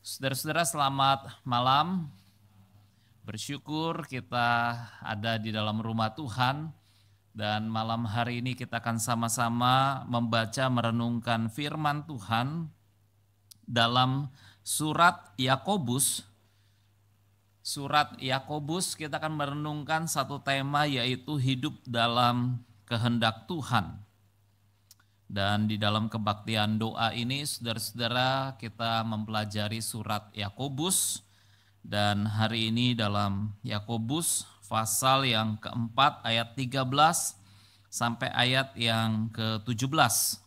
Saudara-saudara, selamat malam. Bersyukur kita ada di dalam rumah Tuhan dan malam hari ini kita akan sama-sama membaca merenungkan firman Tuhan dalam surat Yakobus. Surat Yakobus kita akan merenungkan satu tema, yaitu hidup dalam kehendak Tuhan. Dan di dalam kebaktian doa ini, saudara-saudara, kita mempelajari surat Yakobus. Dan hari ini dalam Yakobus pasal yang keempat ayat 13 sampai ayat yang ke-17.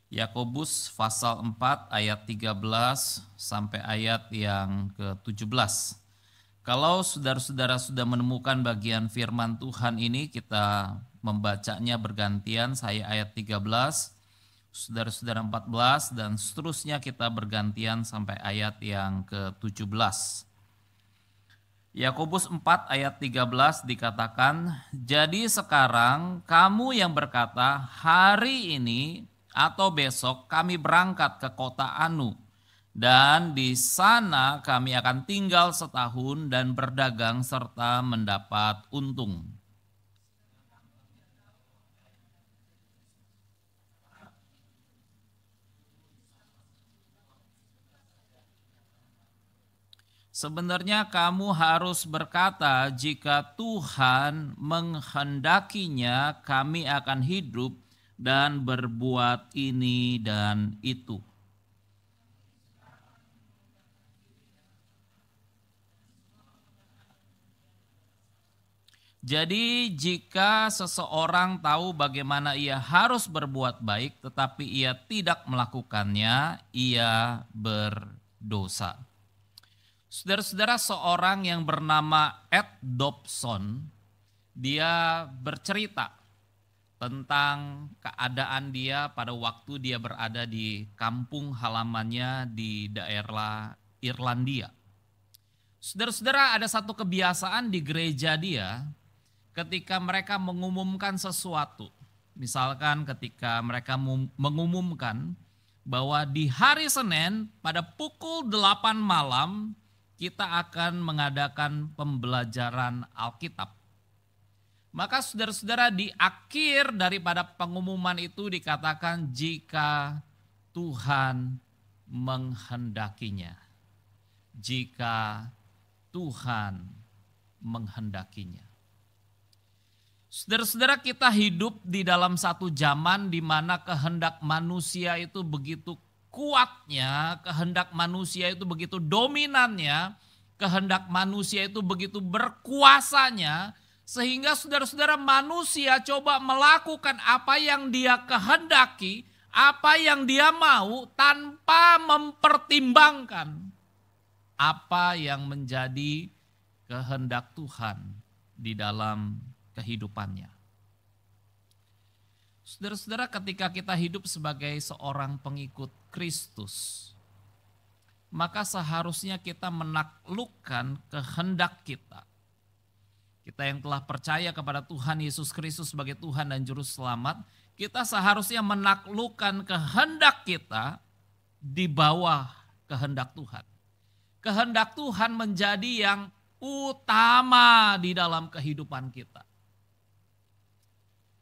Yakobus pasal 4 ayat 13 sampai ayat yang ke-17. Kalau saudara-saudara sudah menemukan bagian firman Tuhan ini, kita membacanya bergantian. Saya ayat 13, saudara-saudara 14, dan seterusnya kita bergantian sampai ayat yang ke-17. Yakobus 4 ayat 13 dikatakan, "Jadi sekarang kamu yang berkata, hari ini atau besok kami berangkat ke kota Anu, dan di sana kami akan tinggal setahun dan berdagang serta mendapat untung." Sebenarnya kamu harus berkata, jika Tuhan menghendakinya kami akan hidup dan berbuat ini dan itu. Jadi jika seseorang tahu bagaimana ia harus berbuat baik tetapi ia tidak melakukannya, ia berdosa. Saudara-saudara, seorang yang bernama Ed Dobson, dia bercerita tentang keadaan dia pada waktu dia berada di kampung halamannya di daerah Irlandia. Saudara-saudara, ada satu kebiasaan di gereja dia ketika mereka mengumumkan sesuatu. Misalkan ketika mereka mengumumkan bahwa di hari Senin pada pukul 8 malam kita akan mengadakan pembelajaran Alkitab. Maka saudara-saudara, di akhir daripada pengumuman itu dikatakan jika Tuhan menghendakinya. Jika Tuhan menghendakinya. Saudara-saudara, kita hidup di dalam satu zaman di mana kehendak manusia itu begitu kuatnya, kehendak manusia itu begitu dominannya, kehendak manusia itu begitu berkuasanya, sehingga saudara-saudara, manusia coba melakukan apa yang dia kehendaki, apa yang dia mau, tanpa mempertimbangkan apa yang menjadi kehendak Tuhan di dalam kehidupannya. Saudara-saudara, ketika kita hidup sebagai seorang pengikut Kristus, maka seharusnya kita menaklukkan kehendak kita. Kita yang telah percaya kepada Tuhan Yesus Kristus sebagai Tuhan dan Juru Selamat, kita seharusnya menaklukkan kehendak kita di bawah kehendak Tuhan. Kehendak Tuhan menjadi yang utama di dalam kehidupan kita.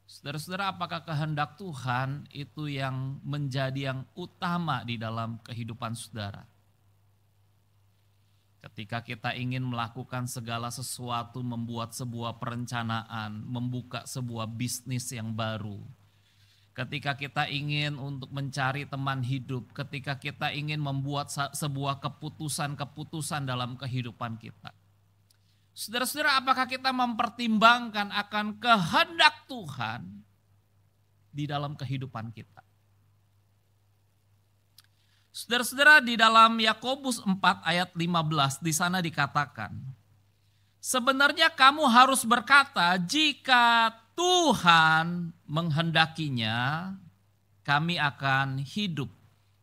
Saudara-saudara, apakah kehendak Tuhan itu yang menjadi yang utama di dalam kehidupan saudara? Ketika kita ingin melakukan segala sesuatu, membuat sebuah perencanaan, membuka sebuah bisnis yang baru, ketika kita ingin untuk mencari teman hidup, ketika kita ingin membuat sebuah keputusan-keputusan dalam kehidupan kita. Saudara-saudara, apakah kita mempertimbangkan akan kehendak Tuhan di dalam kehidupan kita? Saudara-saudara, di dalam Yakobus 4 ayat 15 di sana dikatakan, sebenarnya kamu harus berkata, jika Tuhan menghendakinya, kami akan hidup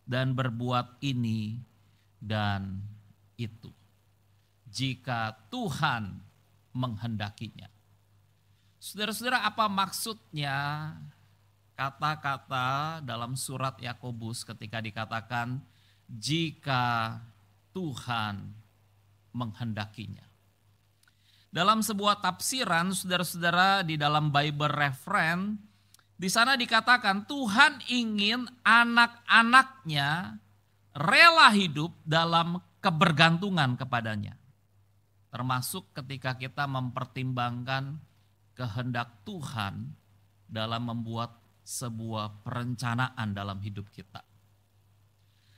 dan berbuat ini dan itu. Jika Tuhan menghendakinya. Saudara-saudara, apa maksudnya kata-kata dalam surat Yakobus ketika dikatakan jika Tuhan menghendakinya. Dalam sebuah tafsiran, saudara-saudara, di dalam Bible Reference, di sana dikatakan Tuhan ingin anak-anaknya rela hidup dalam kebergantungan kepadanya. Termasuk ketika kita mempertimbangkan kehendak Tuhan dalam membuat sebuah perencanaan dalam hidup kita.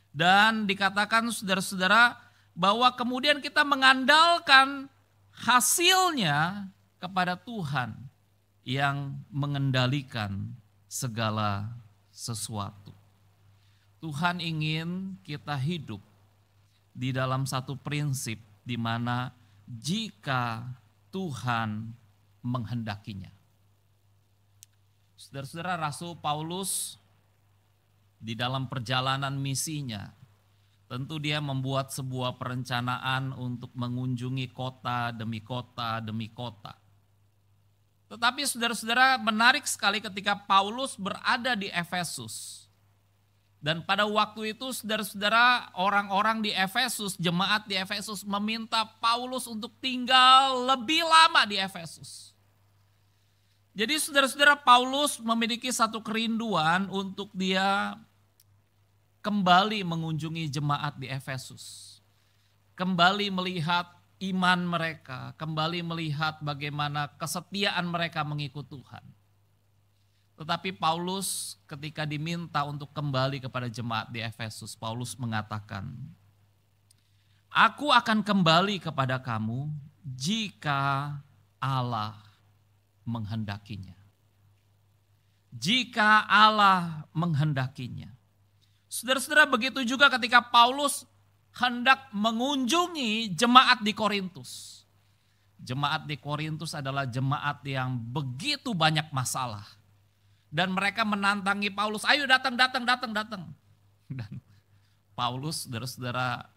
Dan dikatakan saudara-saudara bahwa kemudian kita mengandalkan hasilnya kepada Tuhan yang mengendalikan segala sesuatu. Tuhan ingin kita hidup di dalam satu prinsip di mana jika Tuhan menghendakinya. Saudara-saudara, Rasul Paulus di dalam perjalanan misinya, tentu dia membuat sebuah perencanaan untuk mengunjungi kota demi kota demi kota. Tetapi saudara-saudara, menarik sekali ketika Paulus berada di Efesus. Dan pada waktu itu saudara-saudara, orang-orang di Efesus, jemaat di Efesus meminta Paulus untuk tinggal lebih lama di Efesus. Jadi saudara-saudara, Paulus memiliki satu kerinduan untuk dia kembali mengunjungi jemaat di Efesus. Kembali melihat iman mereka, kembali melihat bagaimana kesetiaan mereka mengikut Tuhan. Tetapi Paulus ketika diminta untuk kembali kepada jemaat di Efesus, Paulus mengatakan, "Aku akan kembali kepada kamu jika Allah menghendakinya." Jika Allah menghendakinya. Saudara-saudara, begitu juga ketika Paulus hendak mengunjungi jemaat di Korintus. Jemaat di Korintus adalah jemaat yang begitu banyak masalah. Dan mereka menantangi Paulus, ayo datang. Dan Paulus, saudara-saudara,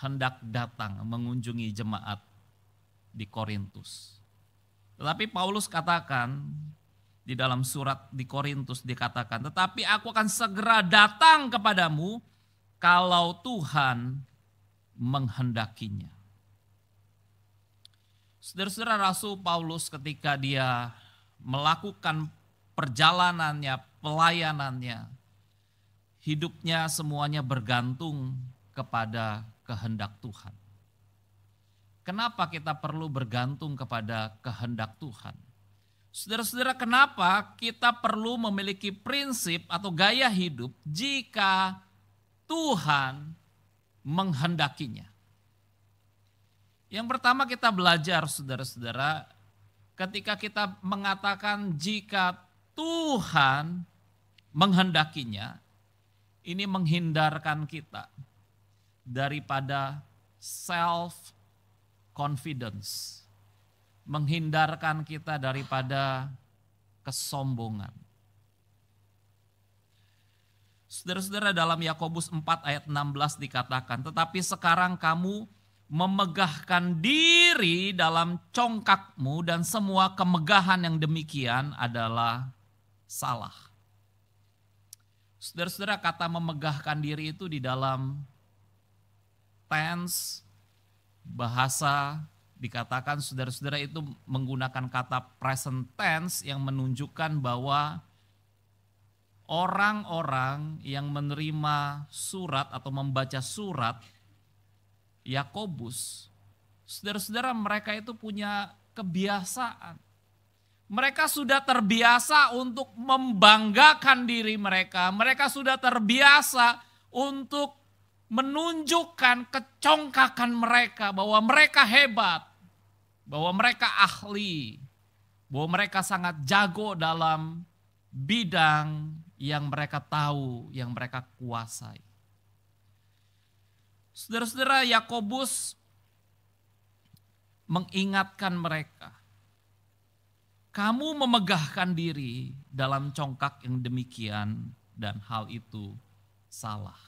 hendak datang mengunjungi jemaat di Korintus. Tetapi Paulus katakan, di dalam surat di Korintus dikatakan, tetapi aku akan segera datang kepadamu kalau Tuhan menghendakinya. Saudara-saudara, Rasul Paulus ketika dia melakukan perjalanannya, pelayanannya, hidupnya semuanya bergantung kepada kehendak Tuhan. Kenapa kita perlu bergantung kepada kehendak Tuhan? Saudara-saudara, kenapa kita perlu memiliki prinsip atau gaya hidup jika Tuhan menghendakinya? Yang pertama kita belajar, saudara-saudara, ketika kita mengatakan jika Tuhan menghendakinya, ini menghindarkan kita daripada self-confidence. Menghindarkan kita daripada kesombongan. Saudara-saudara, dalam Yakobus 4 ayat 16 dikatakan, tetapi sekarang kamu memegahkan diri dalam congkakmu dan semua kemegahan yang demikian adalah salah. Saudara-saudara, kata memegahkan diri itu di dalam tense, bahasa dikatakan saudara-saudara itu menggunakan kata present tense yang menunjukkan bahwa orang-orang yang menerima surat atau membaca surat Yakobus, saudara-saudara, mereka itu punya kebiasaan. Mereka sudah terbiasa untuk membanggakan diri mereka. Mereka sudah terbiasa untuk menunjukkan kecongkakan mereka bahwa mereka hebat, bahwa mereka ahli, bahwa mereka sangat jago dalam bidang yang mereka tahu, yang mereka kuasai. Saudara-saudara, Yakobus mengingatkan mereka, kamu memegahkan diri dalam congkak yang demikian dan hal itu salah.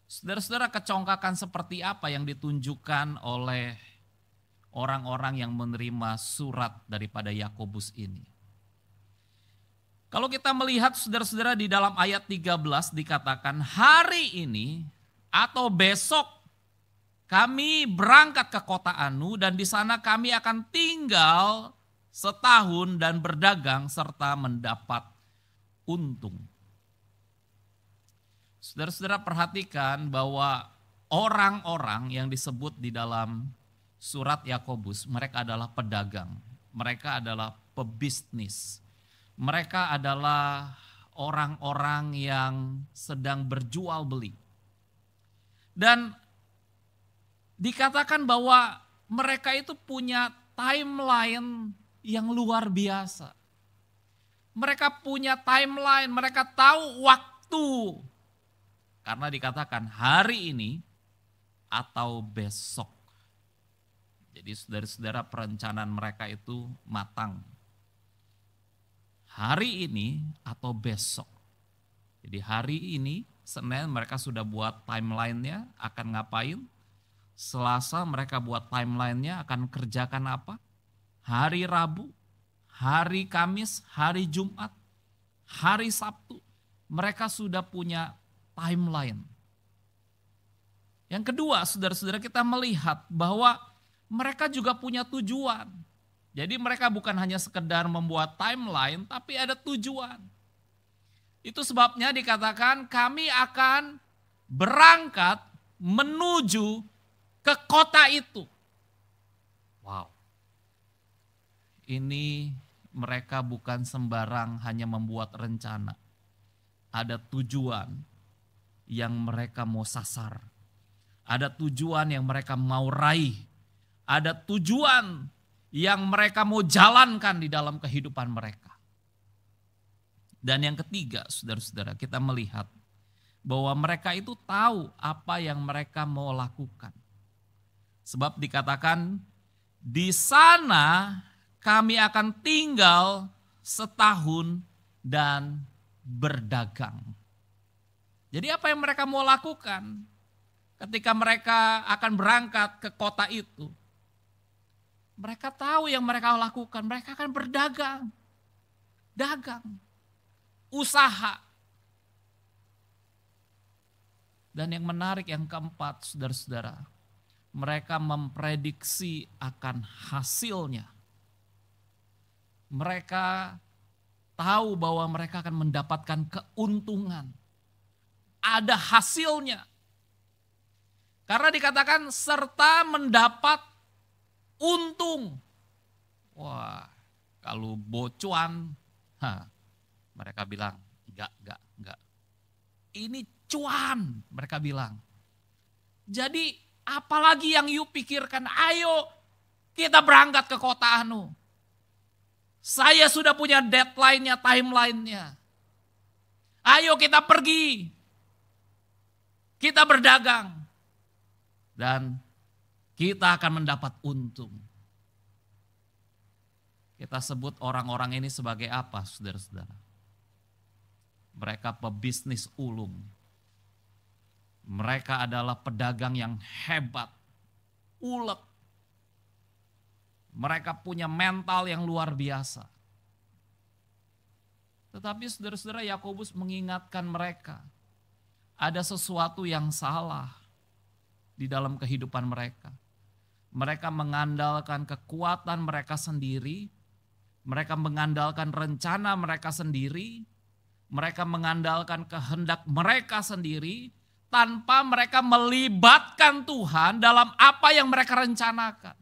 Saudara-saudara, kecongkakan seperti apa yang ditunjukkan oleh orang-orang yang menerima surat daripada Yakobus ini? Kalau kita melihat saudara-saudara di dalam ayat 13 dikatakan hari ini atau besok kami berangkat ke kota Anu dan di sana kami akan tinggal setahun dan berdagang serta mendapat untung. Saudara-saudara perhatikan bahwa orang-orang yang disebut di dalam surat Yakobus, mereka adalah pedagang, mereka adalah pebisnis, mereka adalah orang-orang yang sedang berjual beli. Dan dikatakan bahwa mereka itu punya timeline yang luar biasa. Mereka punya timeline, mereka tahu waktu. Karena dikatakan hari ini atau besok. Jadi saudara-saudara perencanaan mereka itu matang. Hari ini atau besok. Jadi hari ini Senin mereka sudah buat timeline-nya akan ngapain. Selasa mereka buat timeline-nya akan kerjakan apa. Hari Rabu, hari Kamis, hari Jumat, hari Sabtu. Mereka sudah punya timeline. Yang kedua, saudara-saudara kita melihat bahwa mereka juga punya tujuan. Jadi mereka bukan hanya sekedar membuat timeline, tapi ada tujuan. Itu sebabnya dikatakan kami akan berangkat menuju ke kota itu. Wow. Ini mereka bukan sembarang hanya membuat rencana. Ada tujuan yang mereka mau sasar. Ada tujuan yang mereka mau raih. Ada tujuan yang mereka mau jalankan di dalam kehidupan mereka. Dan yang ketiga, saudara-saudara, kita melihat bahwa mereka itu tahu apa yang mereka mau lakukan. Sebab dikatakan di sana kami akan tinggal setahun dan berdagang. Jadi apa yang mereka mau lakukan ketika mereka akan berangkat ke kota itu? Mereka tahu yang mereka lakukan, mereka akan berdagang, dagang, usaha. Dan yang menarik yang keempat, saudara-saudara, mereka memprediksi akan hasilnya. Mereka tahu bahwa mereka akan mendapatkan keuntungan. Ada hasilnya. Karena dikatakan serta mendapat untung. Wah, kalau bocuan, mereka bilang enggak. Ini cuan, mereka bilang. Jadi apalagi yang you pikirkan, ayo kita berangkat ke kota Anu. Saya sudah punya deadline-nya, timeline-nya. Ayo kita pergi. Kita berdagang. Dan kita akan mendapat untung. Kita sebut orang-orang ini sebagai apa, saudara-saudara? Mereka pebisnis ulung. Mereka adalah pedagang yang hebat, ulet. Mereka punya mental yang luar biasa. Tetapi saudara-saudara, Yakobus mengingatkan mereka, ada sesuatu yang salah di dalam kehidupan mereka. Mereka mengandalkan kekuatan mereka sendiri, mereka mengandalkan rencana mereka sendiri, mereka mengandalkan kehendak mereka sendiri, tanpa mereka melibatkan Tuhan dalam apa yang mereka rencanakan.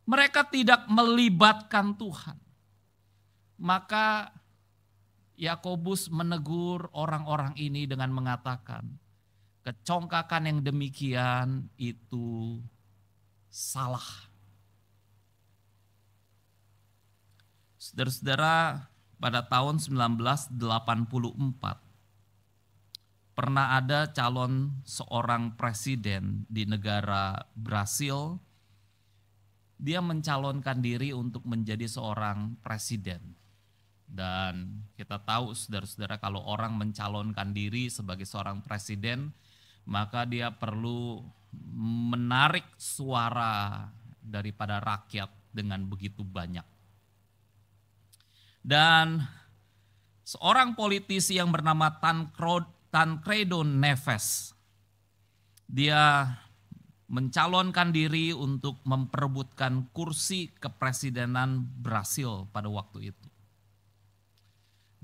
Mereka tidak melibatkan Tuhan. Maka Yakobus menegur orang-orang ini dengan mengatakan, kecongkakan yang demikian itu salah. Saudara-saudara, pada tahun 1984 pernah ada calon seorang presiden di negara Brasil. Dia mencalonkan diri untuk menjadi seorang presiden. Dan kita tahu saudara-saudara, kalau orang mencalonkan diri sebagai seorang presiden, maka dia perlu menarik suara daripada rakyat dengan begitu banyak. Dan seorang politisi yang bernama Tancredo Neves. Dia mencalonkan diri untuk memperebutkan kursi kepresidenan Brasil pada waktu itu.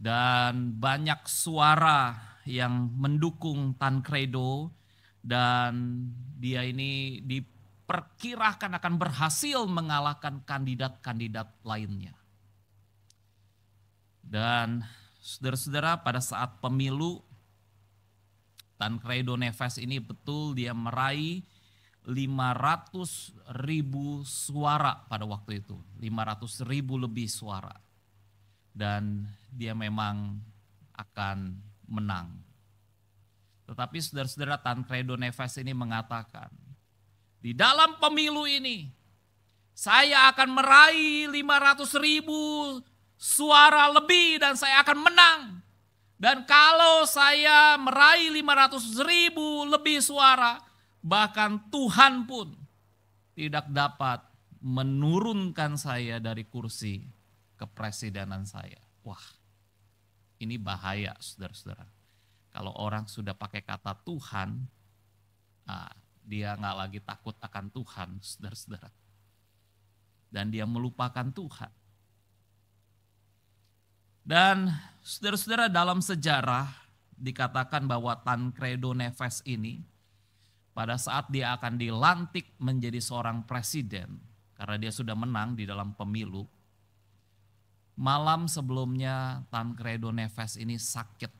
Dan banyak suara yang mendukung Tancredo, dan dia ini diperkirakan akan berhasil mengalahkan kandidat-kandidat lainnya. Dan saudara-saudara, pada saat pemilu, Tancredo Neves ini betul dia meraih 500.000 suara pada waktu itu. 500.000 lebih suara. Dan dia memang akan menang. Tetapi saudara-saudara, Tancredo Neves ini mengatakan, di dalam pemilu ini saya akan meraih 500.000 suara lebih dan saya akan menang. Dan kalau saya meraih 500.000 lebih suara, bahkan Tuhan pun tidak dapat menurunkan saya dari kursi kepresidenan saya. Wah, ini bahaya saudara-saudara. Kalau orang sudah pakai kata Tuhan, dia nggak lagi takut akan Tuhan, saudara-saudara. Dan dia melupakan Tuhan. Dan saudara-saudara, dalam sejarah dikatakan bahwa Tancredo Neves ini pada saat dia akan dilantik menjadi seorang presiden, karena dia sudah menang di dalam pemilu, malam sebelumnya Tancredo Neves ini sakit.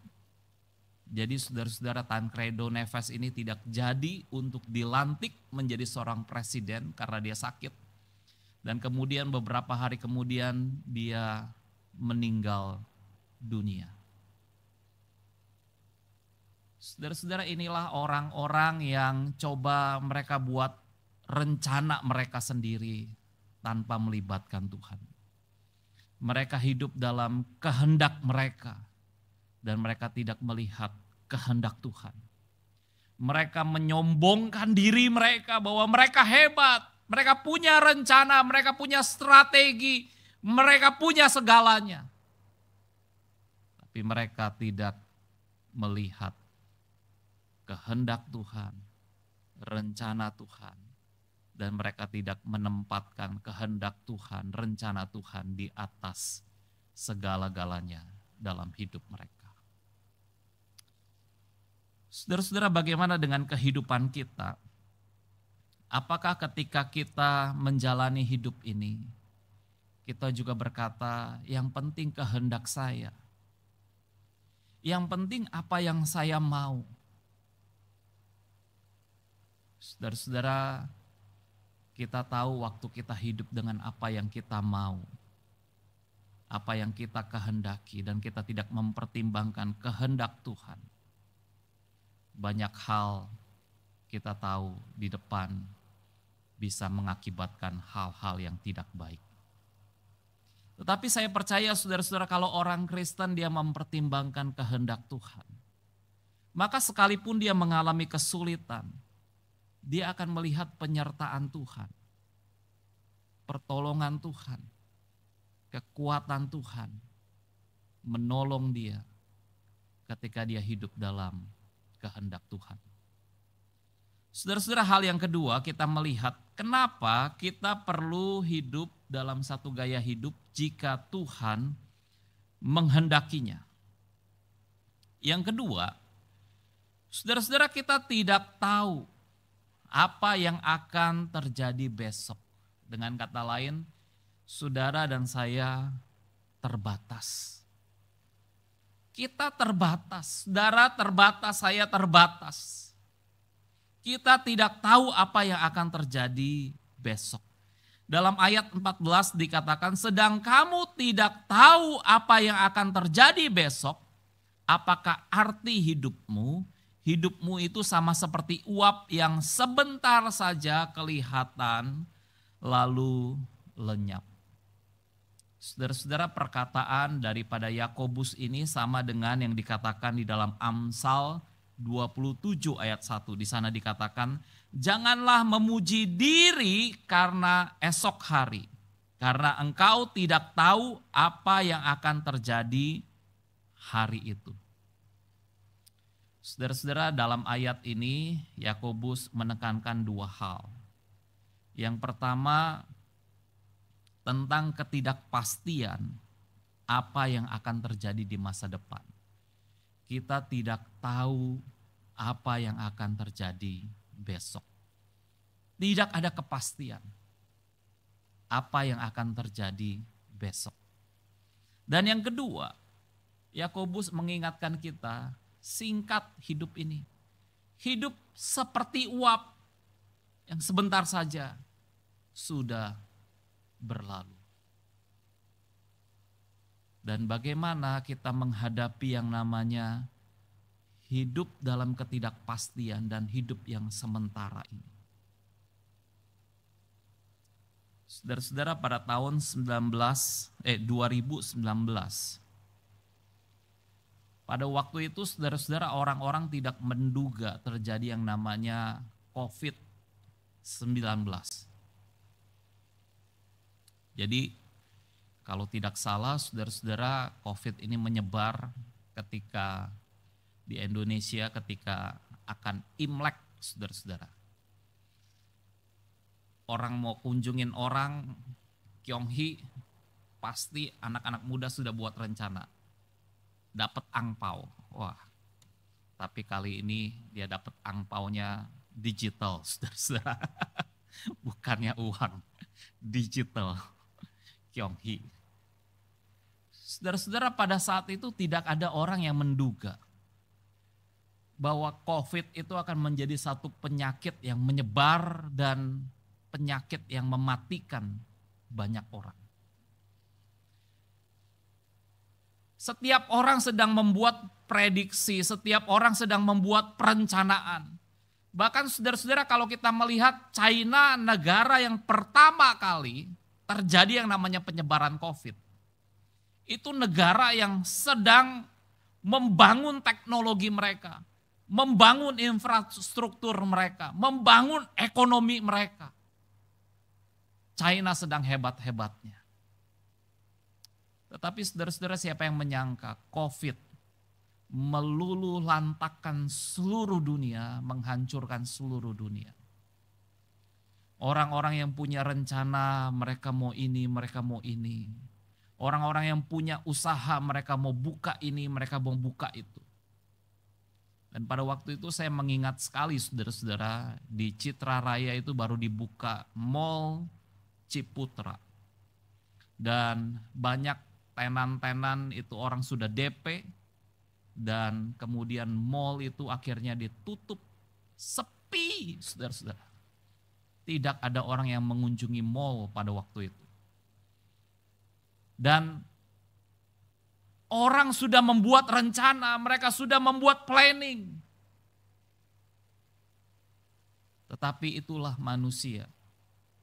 Jadi saudara-saudara, Tancredo Neves ini tidak jadi untuk dilantik menjadi seorang presiden karena dia sakit. Dan kemudian beberapa hari kemudian dia meninggal dunia. Saudara-saudara, inilah orang-orang yang coba mereka buat rencana mereka sendiri tanpa melibatkan Tuhan. Mereka hidup dalam kehendak mereka dan mereka tidak melihat kehendak Tuhan. Mereka menyombongkan diri mereka bahwa mereka hebat, mereka punya rencana, mereka punya strategi, mereka punya segalanya. Tapi mereka tidak melihat kehendak Tuhan, rencana Tuhan. Dan mereka tidak menempatkan kehendak Tuhan, rencana Tuhan di atas segala-galanya dalam hidup mereka. Saudara-saudara, bagaimana dengan kehidupan kita? Apakah ketika kita menjalani hidup ini, kita juga berkata, yang penting kehendak saya. Yang penting apa yang saya mau. Saudara-saudara, kita tahu waktu kita hidup dengan apa yang kita mau, apa yang kita kehendaki, dan kita tidak mempertimbangkan kehendak Tuhan. Banyak hal kita tahu di depan bisa mengakibatkan hal-hal yang tidak baik. Tetapi saya percaya saudara-saudara, kalau orang Kristen dia mempertimbangkan kehendak Tuhan, maka sekalipun dia mengalami kesulitan, dia akan melihat penyertaan Tuhan, pertolongan Tuhan, kekuatan Tuhan, menolong dia ketika dia hidup dalam kehendak Tuhan. Saudara-saudara, hal yang kedua kita melihat kenapa kita perlu hidup dalam satu gaya hidup jika Tuhan menghendakinya. Yang kedua, saudara-saudara, kita tidak tahu apa yang akan terjadi besok. Dengan kata lain, saudara dan saya terbatas. Kita terbatas, saudara terbatas, saya terbatas. Kita tidak tahu apa yang akan terjadi besok. Dalam ayat 14 dikatakan, sedang kamu tidak tahu apa yang akan terjadi besok, apakah arti hidupmu? Hidupmu itu sama seperti uap yang sebentar saja kelihatan lalu lenyap. Saudara-saudara, perkataan daripada Yakobus ini sama dengan yang dikatakan di dalam Amsal 27 ayat 1. Di sana dikatakan, janganlah memuji diri karena esok hari, karena engkau tidak tahu apa yang akan terjadi hari itu. Saudara-saudara, dalam ayat ini Yakobus menekankan dua hal. Yang pertama, tentang ketidakpastian apa yang akan terjadi di masa depan. Kita tidak tahu apa yang akan terjadi besok. Tidak ada kepastian apa yang akan terjadi besok. Dan yang kedua, Yakobus mengingatkan kita, singkat hidup ini. Hidup seperti uap yang sebentar saja sudah berlalu. Dan bagaimana kita menghadapi yang namanya hidup dalam ketidakpastian dan hidup yang sementara ini. Saudara-saudara, pada tahun 2019, pada waktu itu saudara-saudara, orang-orang tidak menduga terjadi yang namanya COVID-19. Jadi kalau tidak salah saudara-saudara, COVID ini menyebar ketika di Indonesia ketika akan Imlek, saudara-saudara. Orang mau kunjungin orang Kyonghi, pasti anak-anak muda sudah buat rencana. Dapat angpau. Wah, tapi kali ini dia dapat angpaunya digital, saudara-saudara. Bukannya uang, digital. Kyonghi. Saudara-saudara, pada saat itu tidak ada orang yang menduga bahwa COVID itu akan menjadi satu penyakit yang menyebar dan penyakit yang mematikan banyak orang. Setiap orang sedang membuat prediksi, setiap orang sedang membuat perencanaan. Bahkan saudara-saudara, kalau kita melihat China, negara yang pertama kali terjadi yang namanya penyebaran COVID. Itu negara yang sedang membangun teknologi mereka, membangun infrastruktur mereka, membangun ekonomi mereka. China sedang hebat-hebatnya. Tetapi saudara-saudara, siapa yang menyangka COVID meluluhlantakkan seluruh dunia, menghancurkan seluruh dunia. Orang-orang yang punya rencana, mereka mau ini, mereka mau ini. Orang-orang yang punya usaha, mereka mau buka ini, mereka mau buka itu. Dan pada waktu itu saya mengingat sekali saudara-saudara, di Citra Raya itu baru dibuka Mall Ciputra. Dan banyak tenan-tenan itu orang sudah DP, dan kemudian mall itu akhirnya ditutup, sepi saudara-saudara. Tidak ada orang yang mengunjungi mall pada waktu itu. Dan orang sudah membuat rencana, mereka sudah membuat planning. Tetapi itulah manusia,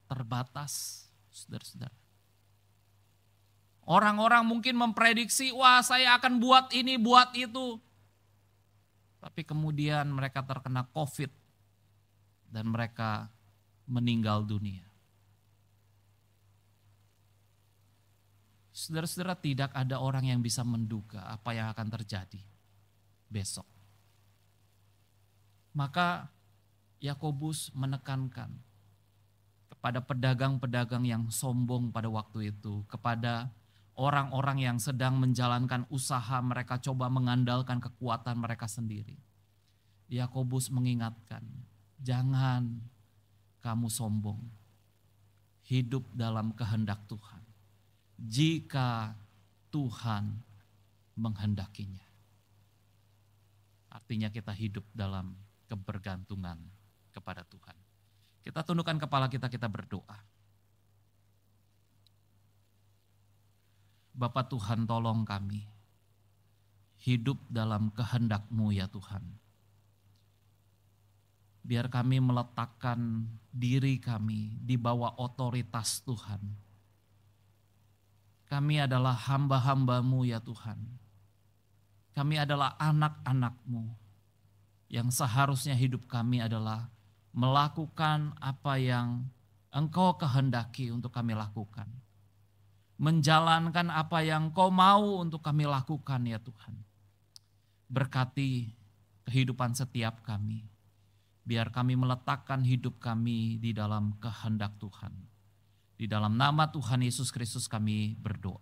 terbatas, saudara-saudara. Orang-orang mungkin memprediksi, wah saya akan buat ini, buat itu. Tapi kemudian mereka terkena COVID dan mereka meninggal dunia. Saudara-saudara, tidak ada orang yang bisa menduga apa yang akan terjadi besok. Maka Yakobus menekankan kepada pedagang-pedagang yang sombong pada waktu itu, kepada orang-orang yang sedang menjalankan usaha, mereka coba mengandalkan kekuatan mereka sendiri. Yakobus mengingatkan, jangan kamu sombong, hidup dalam kehendak Tuhan. Jika Tuhan menghendakinya. Artinya kita hidup dalam kebergantungan kepada Tuhan. Kita tundukkan kepala kita berdoa. Bapa Tuhan, tolong kami hidup dalam kehendak-Mu ya Tuhan. Biar kami meletakkan diri kami di bawah otoritas Tuhan. Kami adalah hamba-hamba-Mu ya Tuhan. Kami adalah anak-anak-Mu yang seharusnya hidup kami adalah melakukan apa yang Engkau kehendaki untuk kami lakukan. Menjalankan apa yang Engkau mau untuk kami lakukan ya Tuhan. berkati kehidupan setiap kami. Biar kami meletakkan hidup kami di dalam kehendak Tuhan. Di dalam nama Tuhan Yesus Kristus kami berdoa.